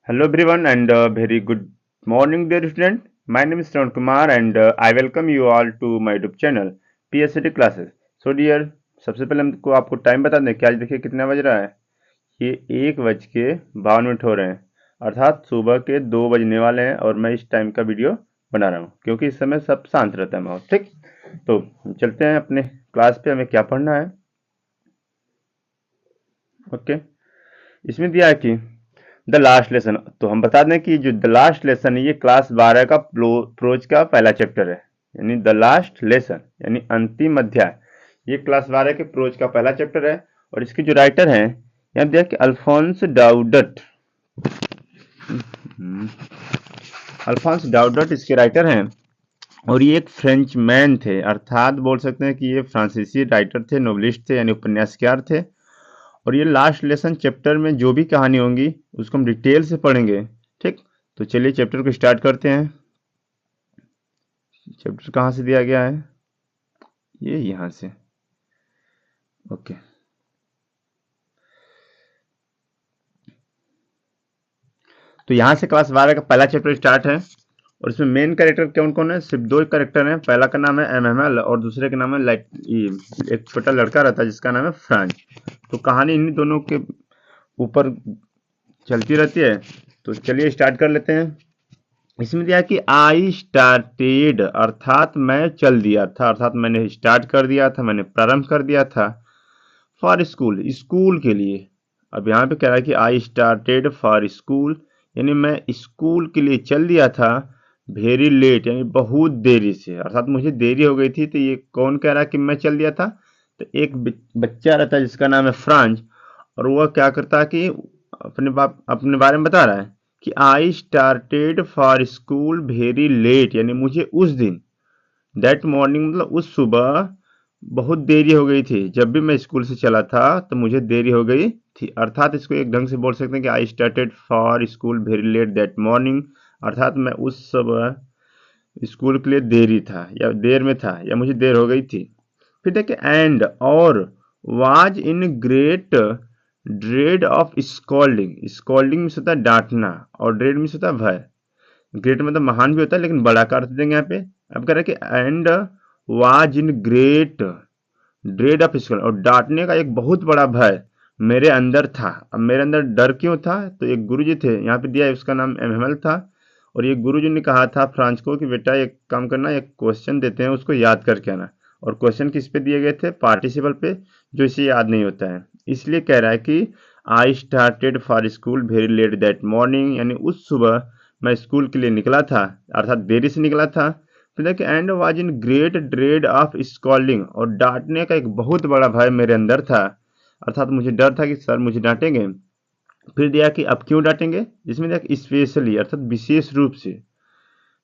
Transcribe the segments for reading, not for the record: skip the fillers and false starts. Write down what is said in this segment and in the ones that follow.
Hello everyone and very good morning dear student. My name is Shravan Kumar and I welcome you all to my YouTube channel PSCT classes. So dear, सबसे पहले हमको आपको time बता दें कि आज देखिए कितना बज रहा है। ये 1:52 हो रहे हैं, अर्थात सुबह के 2 बजने वाले हैं और मैं इस टाइम का वीडियो बना रहा हूँ क्योंकि इस समय सब शांत रहता है माहौल। ठीक, तो चलते हैं अपने क्लास पे, हमें क्या पढ़ना है। ओके, इसमें दिया है कि द लास्ट लेसन। तो हम बता दें कि जो द लास्ट लेसन है ये क्लास 12 का प्रोज का पहला चैप्टर है, यानी द लास्ट लेसन यानी अंतिम अध्याय। ये क्लास 12 के प्रोज का पहला चैप्टर है और इसके जो राइटर हैं यहाँ दिया कि अल्फोंस डाउडट। अल्फोंस डाउडट इसके राइटर हैं और ये एक फ्रेंच मैन थे, अर्थात बोल सकते हैं कि ये फ्रांसीसी राइटर थे, नोवेलिस्ट थे यानी उपन्यासकार थे। और ये लास्ट लेसन चैप्टर में जो भी कहानी होंगी उसको हम डिटेल से पढ़ेंगे। ठीक, तो चलिए चैप्टर को स्टार्ट करते हैं। चैप्टर कहाँ से दिया गया है? ये यहाँ से। ओके, तो यहाँ से क्लास 12 का पहला चैप्टर स्टार्ट है और इसमें मेन कैरेक्टर कौन कौन है? सिर्फ 2 कैरेक्टर हैं। पहला का नाम है एमएमएल और दूसरे का नाम है एक छोटा लड़का रहता है जिसका नाम है फ्रांच। तो कहानी इन्हीं दोनों के ऊपर चलती रहती है। तो चलिए स्टार्ट कर लेते हैं। इसमें दिया कि आई स्टार्टेड, अर्थात मैं चल दिया था, अर्थात मैंने स्टार्ट कर दिया था, मैंने प्रारंभ कर दिया था। फॉर स्कूल, स्कूल के लिए। अब यहाँ पे कह रहा है कि आई स्टार्टेड फॉर स्कूल, यानी मैं स्कूल के लिए चल दिया था। वेरी लेट यानी बहुत देरी से, अर्थात मुझे देरी हो गई थी। तो ये कौन कह रहा है कि मैं चल दिया था? तो एक बच्चा रहता है जिसका नाम है फ्रांच, और वह क्या करता है कि अपने बारे में बता रहा है कि I started for school very late, यानी मुझे उस दिन, दैट मॉर्निंग मतलब उस सुबह बहुत देरी हो गई थी। जब भी मैं स्कूल से चला था तो मुझे देरी हो गई थी। अर्थात इसको एक ढंग से बोल सकते हैं कि I started for school very let that morning, अर्थात मैं उस सुबह स्कूल के लिए देरी था या देर में था या मुझे देर हो गई थी। फिर देखिए एंड और was in great dread of scolding. Scolding में होता है डांटना और ड्रेड में होता है भय। ग्रेट मतलब महान भी होता है लेकिन बड़ा का अर्थ देंगे यहाँ पे। अब कह रहे हैं कि and was in great dread of scold, और डांटने का एक बहुत बड़ा भय मेरे अंदर था। अब मेरे अंदर डर क्यों था? तो एक गुरुजी थे, यहाँ पे दिया है उसका नाम एमएमएल था, और ये गुरुजी ने कहा था फ्रांस को कि बेटा एक काम करना, एक क्वेश्चन देते हैं उसको याद करके आना। और क्वेश्चन किस पे दिए गए थे? पार्टिसिपल पे, जो इसे याद नहीं होता है। इसलिए कह रहा है कि I started for school very let that morning, यानी उस सुबह मैं स्कूल के लिए निकला था, अर्थात देरी से निकला था। फिर देखिए and was in great dread of scolding, और डांटने का एक बहुत बड़ा भय मेरे अंदर था, अर्थात मुझे डर था कि सर मुझे डांटेंगे। फिर दिया कि अब क्यों डांटेंगे, जिसमें दिया कि स्पेशली, अर्थात विशेष रूप से,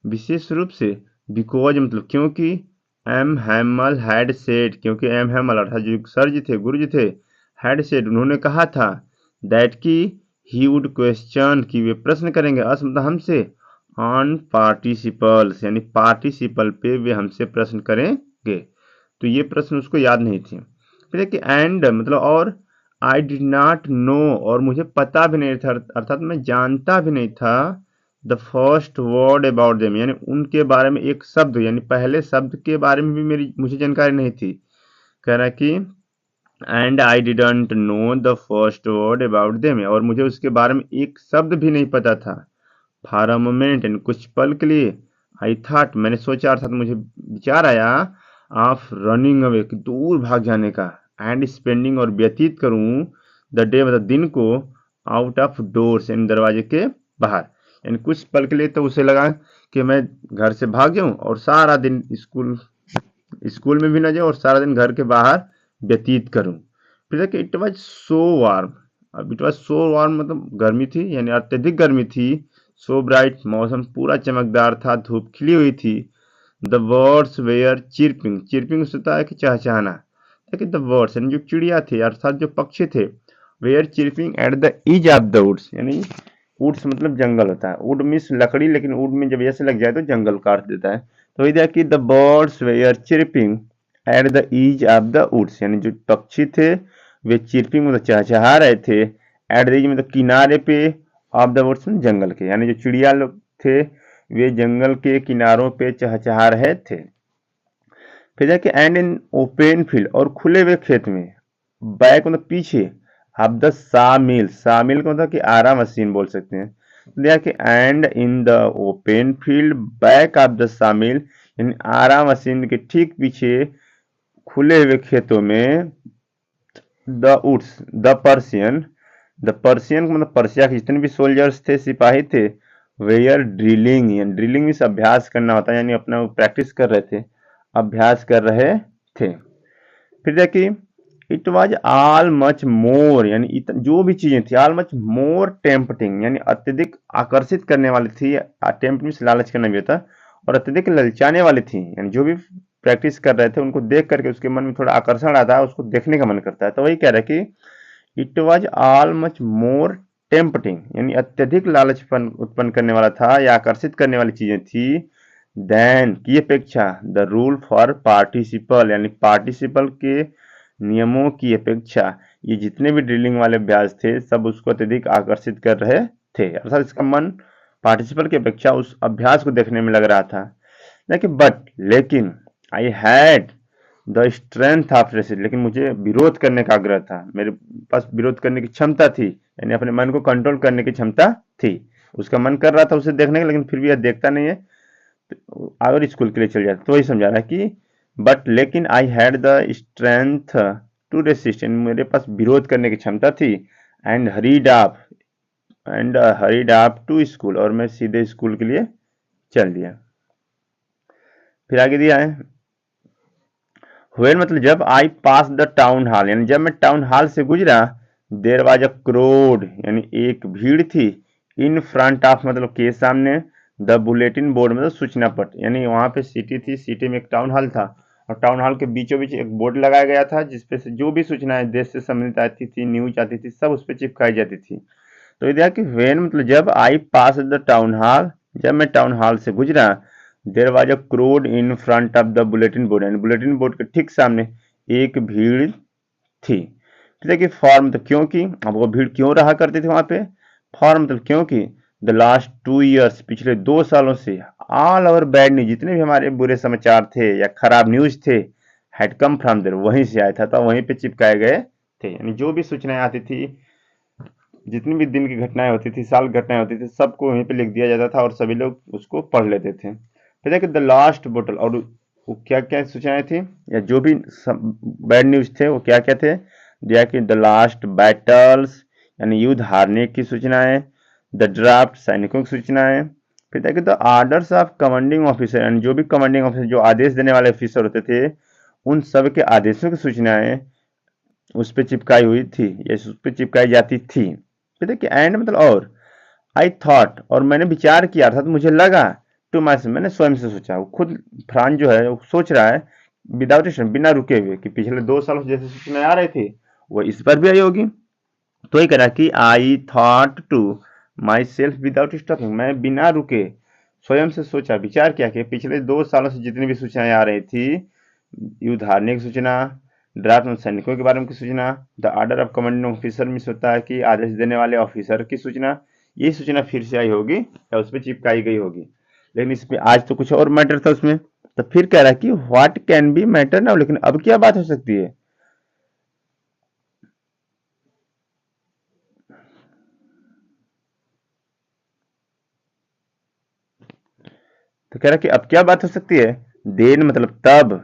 विशेष रूप से, बिकॉज मतलब क्योंकि, एम हैमल हैड सेड, क्योंकि एम हैमल अर्थात जो सर जी थे, गुरु जी थे, हैड सेड उन्होंने कहा था, दैट की ही वुड क्वेश्चन कि वे प्रश्न करेंगे, अस मतलब हमसे, ऑन पार्टिसिपल्स यानी पार्टिसिपल पे वे हमसे प्रश्न करेंगे। तो ये प्रश्न उसको याद नहीं थे। फिर देखिए एंड मतलब और, आई डिड नॉट नो, और मुझे पता भी नहीं था, अर्थात मैं जानता भी नहीं था, the first word about them, यानी उनके बारे में एक शब्द, यानी पहले शब्द के बारे में भी मेरी मुझे जानकारी नहीं थी। कह रहा है कि and I didn't know the first word about them, और मुझे उसके बारे में एक शब्द भी नहीं पता था। फॉर अ मोमेंट यानी कुछ पल के लिए, आई थॉट मैंने सोचा, अर्थात मुझे विचार आया, ऑफ रनिंग अवे दूर भाग जाने का, एंड स्पेंडिंग और व्यतीत करूं, द डे मतलब दिन को, आउट ऑफ डोर्स यानी दरवाजे के बाहर। यानी कुछ पल के लिए तो उसे लगा कि मैं घर से भाग जाऊं और सारा दिन स्कूल स्कूल में भी ना जाऊं और सारा दिन घर के बाहर व्यतीत करूं। फिर देखिए इट वाज सो वार्म। अब इट वाज सो वार्म मतलब गर्मी थी, यानी अत्यधिक गर्मी थी। सो ब्राइट मौसम पूरा चमकदार था, धूप खिली हुई थी। The birds were chirping, chirping होता है कि चहचहाना। देखिए द बर्ड्स यानी जो चिड़िया थे अर्थात जो पक्षी थे, were chirping at the eaves of the woods, यानी वुड्स मतलब जंगल होता है, वुड मीन्स लकड़ी, लेकिन वुड में जब ऐसे लग जाए तो जंगल काट देता है। तो इधर की the birds were chirping at the eaves of the woods, यानी जो पक्षी थे वे चिरपिंग मतलब चहचहा रहे थे, एट द ईज मतलब किनारे पे, ऑफ द वुड्स जंगल के, यानी जो चिड़िया लोग थे वे जंगल के किनारों पे चहचहा रहे थे। फिर जाके एंड इन ओपन फील्ड, और खुले हुए खेत में, बैक मतलब पीछे, ऑफ द सा मिल, सा मिल का मतलब कि आरा मशीन बोल सकते हैं। देखिए and in the open field back of the सा मिल, यानी आरा मशीन के ठीक पीछे खुले हुए खेतों में, द उड्स, द पर्सियन मतलब पर्सिया के जितने भी सोल्जर्स थे, सिपाही थे, वेयर ड्रिलिंग, यानी ड्रिलिंग मीन्स अभ्यास करना होता है, यानी अपना प्रैक्टिस कर रहे थे, अभ्यास कर रहे थे। फिर देखिए it was all much more, यानी जो भी चीजें थी, ऑल मच मोर टेम्पटिंग, यानी अत्यधिक आकर्षित करने वाली थी। टेम्प्ट मीन्स लालच करना भी होता है, और अत्यधिक ललचाने वाली थी, यानी जो भी प्रैक्टिस कर रहे थे उनको देख करके उसके मन में थोड़ा आकर्षण आता है, उसको देखने का मन करता है। तो वही कह रहा है कि it was all much more tempting, यानी अत्यधिक लालचपन उत्पन्न करने वाला था या आकर्षित करने वाली चीजें थी, देन की अपेक्षा, द रूल फॉर पार्टिसिपल, यानी पार्टिसिपल के नियमों की अपेक्षा ये जितने भी ड्रिलिंग वाले अभ्यास थे सब उसको अत्यधिक आकर्षित कर रहे थे, अर्थात इसका मन पार्टिसिपल की अपेक्षा उस अभ्यास को देखने में लग रहा था। लेकिन I had the strength of resist, लेकिन मुझे विरोध करने का आग्रह था, मेरे पास विरोध करने की क्षमता थी, यानी अपने मन को कंट्रोल करने की क्षमता थी। उसका मन कर रहा था उसे देखने का, लेकिन फिर भी यह देखता नहीं है, और स्कूल के लिए चल जाता। तो वही समझा रहा है कि बट लेकिन I had the strength to resist, मेरे पास विरोध करने की क्षमता थी, and hurried up to school, और मैं सीधे स्कूल के लिए चल दिया। फिर आगे दिया है व्हेन मतलब जब I pass the town hall, यानी जब मैं टाउन हॉल से गुजरा, देर वाज अ क्रोड, यानी एक भीड़ थी, इन फ्रंट ऑफ मतलब के सामने, द बुलेटिन बोर्ड मतलब सूचना पट, यानी वहां पे सिटी थी, सिटी में एक टाउन हॉल था, और टाउन हॉल के बीचों बीच एक बोर्ड लगाया गया था जिसपे से जो भी सूचनाएं देश से संबंधित आती थी, न्यूज आती थी, सब उस पर चिपकाई जाती थी। तो ये देखा कि वेन मतलब जब I pass the town hall, जब मैं टाउन हॉल से गुजरा, there was a crowd in front of the bulletin board, यानी बुलेटिन बोर्ड के ठीक सामने एक भीड़ थी। ठीक है कि फॉर मतलब क्योंकि, अब वो भीड़ क्यों रहा करती थी वहां पे, फॉर मतलब क्योंकि द लास्ट 2 years, पिछले 2 सालों से, ऑल ओवर बैड न्यूज, जितने भी हमारे बुरे समाचार थे या खराब न्यूज थे, हैड कम फ्रॉम देयर, वहीं से आया था, तो वहीं पे चिपकाए गए थे, यानी जो भी सूचनाएं आती थी, जितनी भी दिन की घटनाएं होती थी, साल घटनाएं होती थी, सबको वहीं पे लिख दिया जाता था और सभी लोग उसको पढ़ लेते थे। फिर देखिए द लास्ट बोटल, और वो क्या क्या सूचनाएं थी या जो भी बैड न्यूज थे वो क्या क्या थे, दिया कि द लास्ट बैटल्स, यानी युद्ध हारने की सूचनाएं, द ड्राफ्ट सैनिकों की सूचनाएं, फिर देखिए the orders of commanding officer, यानी जो भी कमांडिंग ऑफिसर जो आदेश देने वाले ऑफिसर होते थे उन सब के आदेशों की सूचनाएं उस पर चिपकाई हुई थी या उस पर चिपकाई जाती थी। फिर देखिए एंड मतलब और, आई थॉट, और मैंने विचार किया, अर्थात मुझे लगा, टू माई सेल्फ, मैंने स्वयं से सोचा, वो खुद फ्रांस जो है वो सोच रहा है विदाउट बिना रुके हुए कि पिछले 2 सालों से जैसे सूचनाएं आ रही थी वो इस पर भी आई होगी। तो ये कह रहा कि I thought to myself without stopping, मैं बिना रुके स्वयं से सोचा, विचार किया कि पिछले 2 सालों से जितनी भी सूचनाएं आ रही थी, युद्ध हारने की सूचना, ड्राफ्ट में सैनिकों के बारे में की सूचना, the order of commanding officer में होता है कि आदेश देने वाले ऑफिसर की सूचना, ये सूचना फिर से आई होगी या उस पर चिपकाई गई होगी। लेकिन इसमें आज तो कुछ और मैटर था उसमें, तो फिर कह रहा है कि what can be matter now, लेकिन अब क्या बात हो सकती है। तो कह रहा है कि अब क्या बात हो सकती है, देन मतलब तब,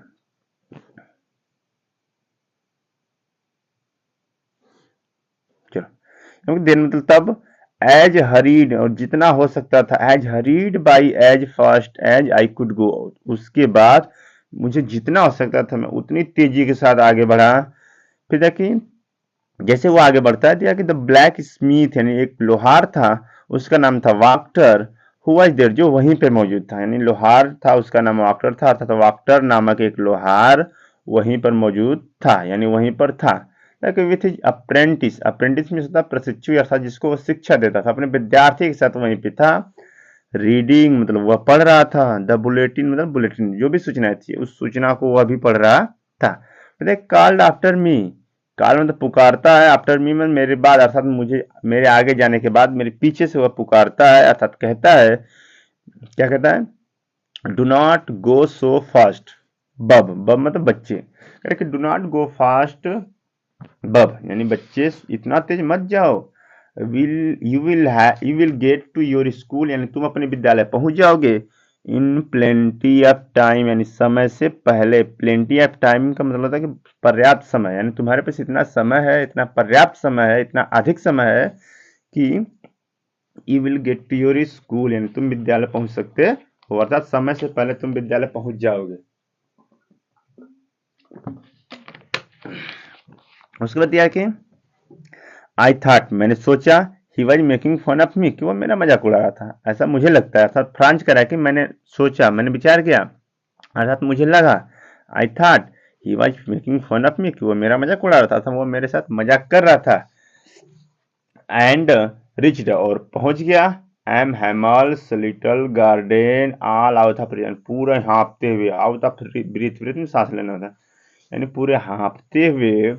चलो क्योंकि देन मतलब तब, एज हरीड, और जितना हो सकता था, as hurried by as fast as I could go, उसके बाद मुझे जितना हो सकता था मैं उतनी तेजी के साथ आगे बढ़ा। फिर देखिए जैसे वो आगे बढ़ता है दिया कि द ब्लैक स्मिथ, यानी एक लोहार था, उसका नाम था वाक्टर, हुआ देर, जो वहीं पे मौजूद था, यानी लोहार था उसका नाम वाक्टर था, अर्थात वाक्टर नामक एक लोहार वहीं पर मौजूद था, यानी वहीं पर था। विथ हिज अप्रेंटिस, अप्रेंटिस में होता प्रशिक्षु अर्थात जिसको वो शिक्षा देता था, अपने विद्यार्थी के साथ वहीं पे था। रीडिंग मतलब वह पढ़ रहा था, द बुलेटिन मतलब बुलेटिन जो भी सूचनाएं थी उस सूचना को वह भी पढ़ रहा था। कॉल्ड आफ्टर मी, कॉल मतलब पुकारता है, आफ्टर मी मतलब मेरे बाद, अर्थात मुझे मेरे आगे जाने के बाद मेरे पीछे से वह पुकारता है, अर्थात कहता है, क्या कहता है, do not go so fast बब, बब मतलब बच्चे, कह रहे कि डू नॉट गो फास्ट बब, यानी बच्चे इतना तेज मत जाओ, you will get to your school, यानी तुम अपने विद्यालय पहुंच जाओगे, इन प्लेंटी ऑफ टाइम, यानी समय से पहले, प्लेंटी ऑफ टाइम का मतलब होता है कि पर्याप्त समय, यानी तुम्हारे पास इतना समय है, इतना पर्याप्त समय है, इतना अधिक समय है कि you will get to your school, यानी तुम विद्यालय पहुंच सकते हो, अर्थात समय से पहले तुम विद्यालय पहुंच जाओगे। उसके बाद दिया कि आई थॉट, मैंने सोचा, he was making fun of me, कि वो मेरा मजाक उड़ा रहा था, ऐसा मुझे लगता है, अर्थात फ्रांच करा कि मैंने सोचा, मैंने विचार किया, अर्थात मुझे लगा, I thought he was making fun of me, कि वो मेरा मजाक उड़ा रहा था, वो मेरे साथ मजाक कर रहा था। एंड रिच्ड, और पहुंच गया, M Hamel's little garden all out of breath, पूरे हाँफते हुए, आउट ऑफ ब्रीथ, ब्रीथ में सांस लेना होता है, यानी पूरे हाँफते हुए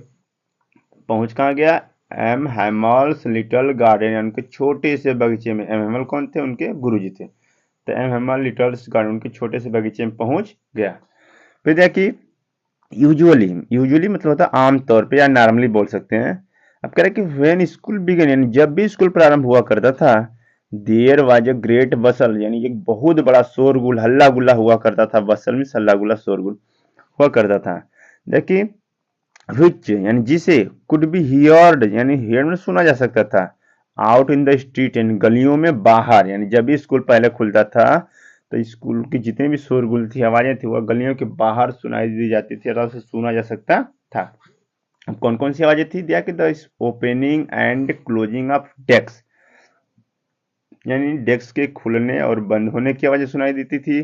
पहुंच कहाँ गया, एम हेमल्स लिटिल गार्डन, उनके छोटे से बगीचे में, एम हेमल कौन थे, उनके गुरुजी थे, तो एम हेमल लिटिल गार्डन, उनके छोटे से बगीचे में पहुंच गया। फिर देखिए यूजुअली, यूजुअली मतलब होता है आमतौर पे या नॉर्मली बोल सकते हैं। अब कह रहे कि व्हेन स्कूल बिगन, यानी जब भी स्कूल प्रारंभ हुआ करता था, देयर वाज अ ग्रेट बसल, यानी एक बहुत बड़ा शोरगुल, हल्ला गुल्ला हुआ करता था, बसल में हल्ला गुल्ला शोरगुल हुआ करता था। देखिए विच, यानी जिसे, कुड बी हियर्ड, यानी हियर में सुना जा सकता था, आउट इन द स्ट्रीट, यानी गलियों में बाहर, यानी जब भी स्कूल पहले खुलता था तो स्कूल की जितने भी शोरगुल थी, आवाजें थी, वह गलियों के बाहर सुनाई दी जाती थी, और उसे सुना जा सकता था। अब कौन कौन सी आवाजें थी, दिया कि the opening and closing of desk, यानी डेस्क के खुलने और बंद होने की आवाजें सुनाई देती थी।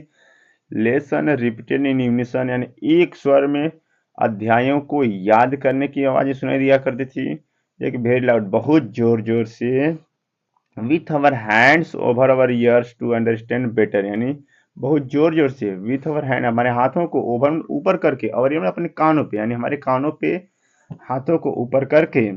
लेसन रिपीटेड इन यूनिसन, यानी एक स्वर में अध्यायों को याद करने की आवाजें सुनाई दिया करती थी। एक वेरी लाउड, बहुत जोर जोर से, with our hands over our ears to understand better, यानी बहुत जोर जोर से, विथ अवर हैंड, हमारे हाथों को ओवर ऊपर करके, और ये अपने कानों पे, यानी हमारे कानों पे हाथों को ऊपर करके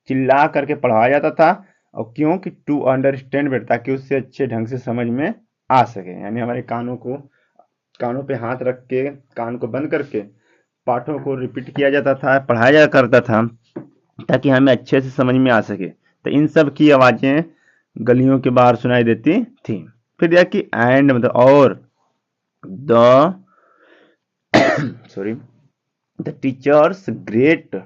चिल्ला करके पढ़ाया जाता था। और क्यों कि टू अंडरस्टैंड बेटर, ताकि उससे अच्छे ढंग से समझ में आ सके, यानी हमारे कानों पे हाथ रख के, कान को बंद करके पाठों को रिपीट किया जाता था, पढ़ाया जाया करता था, ताकि हमें अच्छे से समझ में आ सके। तो इन सब की आवाजें गलियों के बाहर सुनाई देती थी। फिर दिया कि एंड मतलब और, the sorry, the teachers great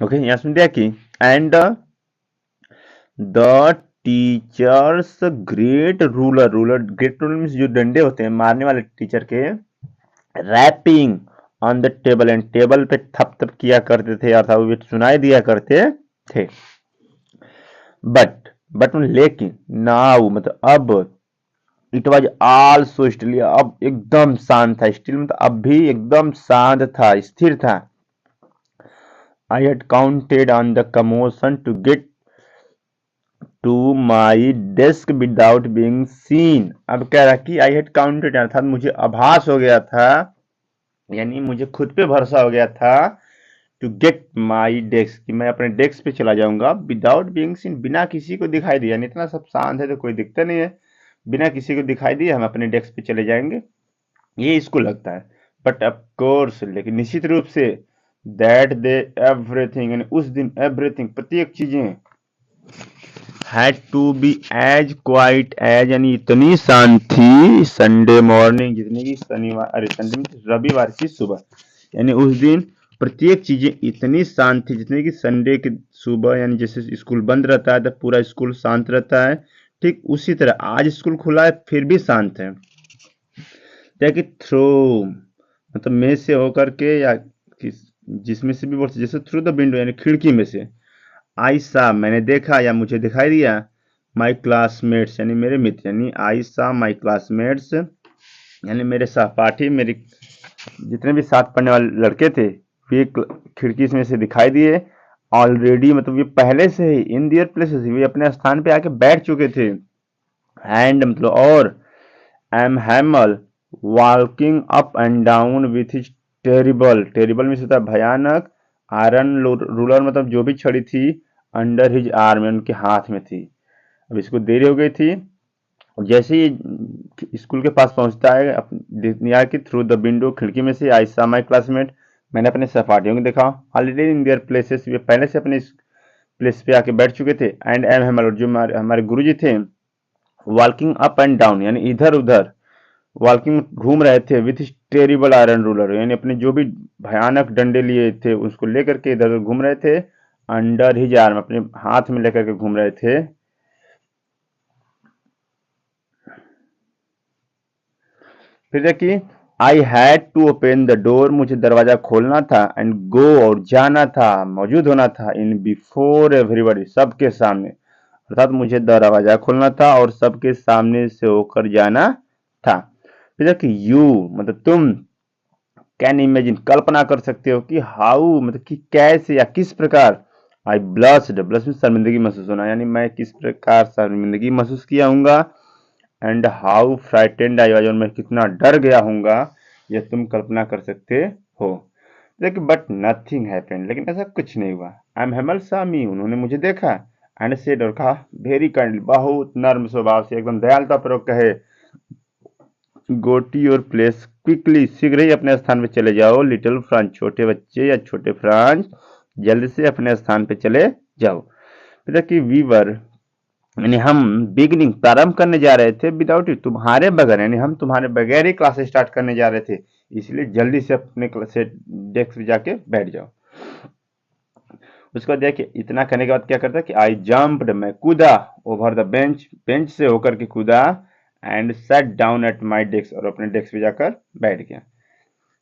okay, यहाँ सुन दिया कि and the teachers great ruler, great ruler means जो डंडे होते हैं मारने वाले टीचर के, rapping on the table, and table पे थप थप किया करते थे, अर्थात वो सुनाई दिया करते थे। बट लेकिन, नाउ मतलब अब, it was all so still, अब एकदम शांत था, स्टिल मतलब अब भी एकदम शांत था, स्थिर था। I had counted on the commotion to get to my desk without being seen. अब कह रहा कि आई हैड काउंटेड, अर्थात मुझे आभास हो गया था, यानी मुझे खुद पे भरोसा हो गया था, टू गेट माई डेस्क, कि मैं अपने डेस्क पे चला जाऊंगा, विदाउट बीइंग सीन, बिना किसी को दिखाई दिया, यानी इतना सब शांत है तो कोई दिखता नहीं है, बिना किसी को दिखाई दिए हम अपने डेस्क पे चले जाएंगे, ये इसको लगता है। बट ऑफ कोर्स, लेकिन निश्चित रूप से, दैट दे एवरीथिंग, यानी उस दिन एवरीथिंग, प्रत्येक चीजें, had to be as quiet as, यानी इतनी शांत थी, संडे मॉर्निंग, जितनी की शनिवार, अरे संडे में रविवार की सुबह, यानी उस दिन प्रत्येक चीजें इतनी शांत थी जितनी की संडे की सुबह, यानी जैसे स्कूल बंद रहता है तो पूरा स्कूल शांत रहता है, ठीक उसी तरह आज स्कूल खुला है फिर भी शांत है। कि थ्रू मतलब में से होकर के, या जिसमें से भी बोल, जैसे थ्रू द विंडो, यानी खिड़की में से, आई सा, मैंने देखा या मुझे दिखाई दिया, माई क्लासमेट्स, यानी मेरे मित्र, यानी आई सा माई क्लासमेट्स, यानी मेरे सहपाठी, मेरे जितने भी साथ पढ़ने वाले लड़के थे, वे खिड़की में से दिखाई दिए। ऑलरेडी मतलब ये पहले से ही, इन दियर प्लेसेस, वे अपने स्थान पे आके बैठ चुके थे, एंड मतलब और M Hamel walking up and down with his terrible, terrible means होता है भयानक, आयरन रूलर मतलब जो भी छड़ी थी, अंडर हिज आर्म उनके हाथ में थी। अब इसको देरी हो गई थी, और जैसे ही स्कूल के पास पहुंचता है देखने कि थ्रू द विंडो, खिड़की में से, आई सा माई क्लासमेट, मैंने अपने सहपाठियों को देखा, ऑलरेडी इन देयर प्लेसेस, वे पहले से अपने प्लेस पे आके बैठ चुके थे, एंड एम हैमल, जो हमारे गुरुजी थे, वॉकिंग अप एंड डाउन यानी इधर उधर, वॉकिंग घूम रहे थे, विथ टेरिबल आयरन रूलर यानी अपने जो भी भयानक डंडे लिए थे उसको लेकर के इधर उधर घूम रहे थे, अंडर हिज आर्म अपने हाथ में लेकर के घूम रहे थे। फिर देखिए, I had to open the door, मुझे दरवाजा खोलना था, एंड गो और जाना था, मौजूद होना था, इन बिफोर एवरीबॉडी, सबके सामने, अर्थात मुझे दरवाजा खोलना था और सबके सामने से होकर जाना था। फिर देखिए, यू मतलब तुम, कैन इमेजिन कल्पना कर सकते हो कि हाउ मतलब कि कैसे या किस प्रकार, आई ब्लस्ड, ब्लश में शर्मिंदगी महसूस होना, यानी मैं किस प्रकार शर्मिंदगी महसूस किया हूंगा, and how frightened I was, और मैं कितना डर गया हूंगा, यह तुम कल्पना कर सकते हो। देखिए, बट नथिंग हैपेंड, लेकिन ऐसा कुछ नहीं हुआ। I am Hemal saw me, उन्होंने मुझे देखा, एंड सेड, और कहा, वेरी काइंडली, बहुत नर्म स्वभाव से, एकदम दयालुता पूर्वक कहे, go to your place quickly, शीघ्र ही अपने स्थान पे चले जाओ, लिटिल फ्रांस, छोटे बच्चे या छोटे फ्रांस, जल्दी से अपने स्थान पे चले जाओ। फिर कि वीवर यानी हम बिगनिंग प्रारंभ करने जा रहे थे, विदाउट यू तुम्हारे बगैर, यानी हम तुम्हारे बगैर ही क्लास स्टार्ट करने जा रहे थे, इसलिए जल्दी से अपने डेस्क पे जाके बैठ जाओ। उसके बाद देखिए, इतना करने के बाद क्या करता है कि आई जंप्ड, मैं कूदा, ओवर द बेंच, बेंच से होकर के कूदा, and set down at my desk, और अपने डेस्क पे जाकर बैठ गया।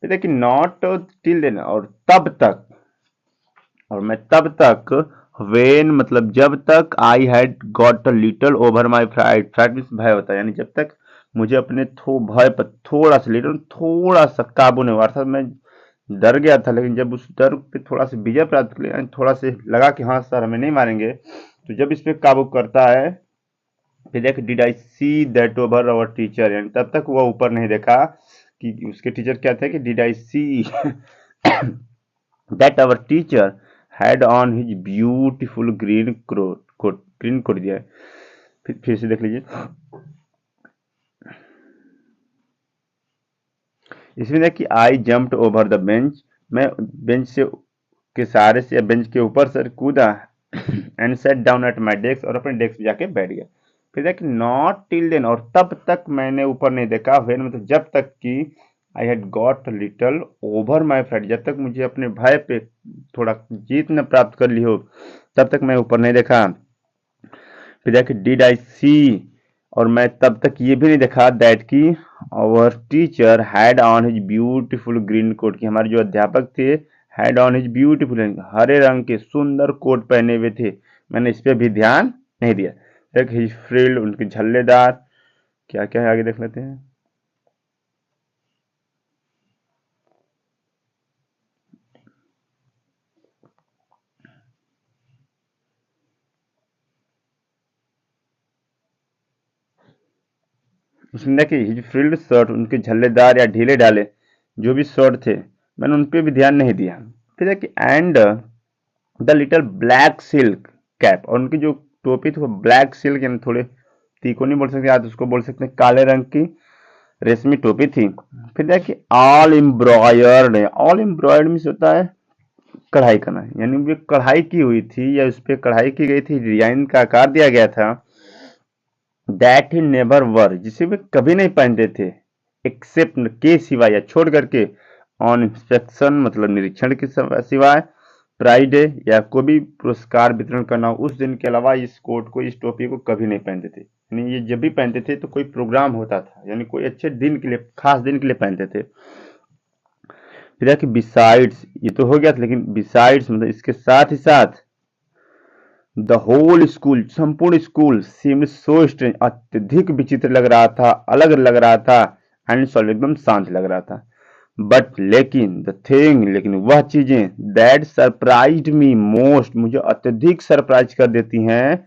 फिर देखिए, नॉट टिल देन, और तब तक, और मैं तब तक, वेन मतलब जब तक, I had got a little over my fried, fried means भय होता है, यानी जब तक मुझे अपने भय पर थोड़ा सा, लिटल थोड़ा सा काबू नहीं हुआ, अर्थात मैं डर गया था, लेकिन जब उस डर पे थोड़ा सा विजय प्राप्त कर लिया, थोड़ा से लगा कि हाँ सर हमें नहीं मारेंगे, तो जब इस पे काबू करता है, फिर देख, did I see that over our teacher, यानी तब तक वो ऊपर नहीं देखा कि उसके टीचर क्या थे, कि did I see that our teacher had on his beautiful green coat, green coat दिया है। फिर से देख लीजिए, इसमें देखिए, I jumped over the bench, मैं बेंच से के सहारे से या बेंच के ऊपर से कूदा, and set down at my desk, और अपने डेस्क पे जाके बैठ गया। फिर देखिए, नॉट टिल देन, और तब तक मैंने ऊपर नहीं देखा, वेन मतलब जब तक कि, I had got little over my fried, जब तक मुझे अपने भय पे थोड़ा जीत न प्राप्त कर ली हो, तब तक मैं ऊपर नहीं देखा। फिर देखिए, डिड आई सी, और मैं तब तक ये भी नहीं देखा, दैट की our teacher had on his beautiful green coat, की हमारे जो अध्यापक थे, हैड ऑन हिज ब्यूटीफुल, हरे रंग के सुंदर कोट पहने हुए थे, मैंने इस पे भी ध्यान नहीं दिया। एक हिज फ्रिल, उनके झल्लेदार, क्या क्या है आगे देख लेते हैं। उसने देखी, हिज फ्रिल्ड शर्ट, उनके झल्लेदार या ढीले ढाले जो भी शर्ट थे, मैंने उन पे भी ध्यान नहीं दिया। फिर देखिए, and the little black silk cap, और उनकी जो टोपी थी वो ब्लैक सिल्क, यानी थोड़े तीखो नहीं बोल सकते आज, उसको बोल सकते हैं काले रंग की रेशमी टोपी थी। फिर देखिए, ऑल एम्ब्रॉयर्ड, ऑल एम्ब्रॉयर्ड मीन्स होता है कढ़ाई करना, यानी वो कढ़ाई की हुई थी या उस पर कढ़ाई की गई थी, डिजाइन का आकार दिया गया था, दैट ही नेवर वर, जिसे वे कभी नहीं पहनते थे, एक्सेप्ट के सिवाय या छोड़ करके, ऑन इंस्पेक्शन मतलब निरीक्षण के सिवाय, प्राइड या कोई भी पुरस्कार वितरण करना, उस दिन के अलावा इस कोट को, इस टोपी को कभी नहीं पहनते थे, यानी ये जब भी पहनते थे तो कोई प्रोग्राम होता था, यानी कोई अच्छे दिन के लिए, खास दिन के लिए पहनते थे। फिर कि बिसाइड्स, ये तो हो गया था, लेकिन बिसाइड्स मतलब इसके साथ ही साथ, द होल स्कूल, संपूर्ण स्कूल, सीम्ड सो स्ट्रेंज, अत्यधिक विचित्र लग रहा था, अलग लग रहा था, एंड सॉलिड, एकदम शांत लग रहा था। बट लेकिन द थिंग, लेकिन वह चीजें, दैट सरप्राइज्ड मी मोस्ट, मुझे अत्यधिक सरप्राइज कर देती हैं,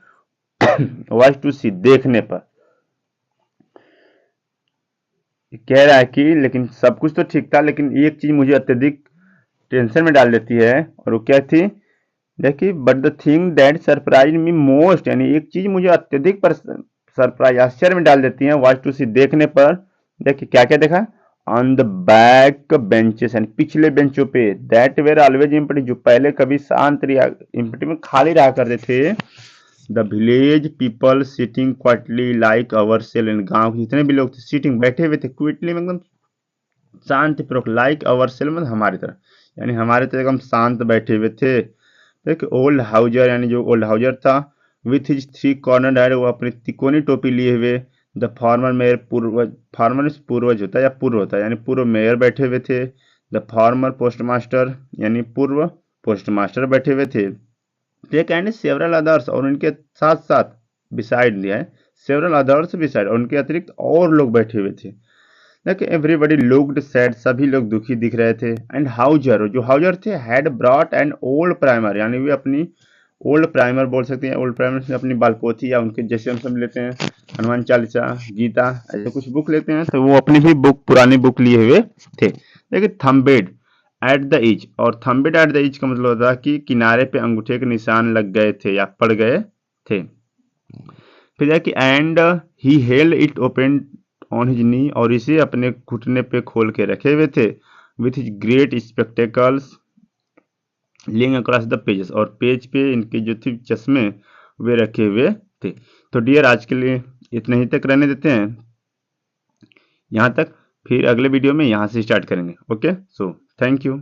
वाज टू सी, देखने पर, कह रहा है कि लेकिन सब कुछ तो ठीक था, लेकिन एक चीज मुझे अत्यधिक टेंशन में डाल देती है, और वो क्या थी? देखिए, but the thing that surprise me most, यानी एक चीज मुझे अत्यधिक सरप्राइज, आश्चर्य में डाल देती है, वाच टू सी, देखने पर। देखिए क्या क्या देखा? ऑन द बैक बेंचेस, यानी पिछले बेंचों पे, दैट वेर ऑलवेज एम्प्टी, जो पहले कभी शांत रहा, एम्प्टी में खाली रहा करते थे। The village people sitting quietly like ourselves, गांव के जितने भी लोग थे सिटिंग बैठे हुए थे क्विटली में एकदम शांतिपूर्वक, लाइक अवर सेल मतलब हमारी तरह, यानी हमारे तरह एकदम शांत बैठे हुए थे। देखिए ओल्ड हाउजर, यानी जो ओल्ड हाउजर था, with his three corner dire, वो अपनी तिकोनी टोपी लिए हुए। द फॉर्मर मेयर, पूर्वज, फॉर्मर पूर्वज होता है या पूर्व होता है, यानी पूर्व मेयर बैठे हुए थे। द फॉर्मर पोस्ट मास्टर, यानी पूर्व पोस्ट मास्टर बैठे हुए थे। दे कैंड सेवरल अदर्स, और उनके साथ साथ, बिसाइड दिया है, सेवरल अदर्स बिसाइड, और उनके अतिरिक्त और लोग बैठे हुए थे। देखिए एवरीबडी लुक्ड सैड, सभी लोग दुखी दिख रहे थे। एंड हाउजर, जो हाउजर थे, had brought an old primer, यानी वे अपनी ओल्ड प्राइमर बोल सकते हैं, ओल्ड प्राइमर से अपनी बालपोथी, या उनके जैसे हम सब लेते हैं हनुमान चालीसा, गीता, ऐसे कुछ बुक लेते हैं, तो वो अपनी भी बुक, पुरानी बुक लिए हुए थे। देखिए थम्बेड एट द इज, और थम्बेड एट द इज का मतलब होता है कि किनारे पे अंगूठे के निशान लग गए थे या पड़ गए थे। फिर है कि and he held it open on his knee, और इसे अपने घुटने पे खोल के रखे हुए थे। विथ हिज ग्रेट स्पेक्टेकल्स लिंग अक्रॉस द पेजेस, और पेज पे इनके जो थे चश्मे वे रखे हुए थे। तो डियर आज के लिए इतने ही तक रहने देते हैं, यहाँ तक, फिर अगले वीडियो में यहाँ से स्टार्ट करेंगे। Okay, so thank you.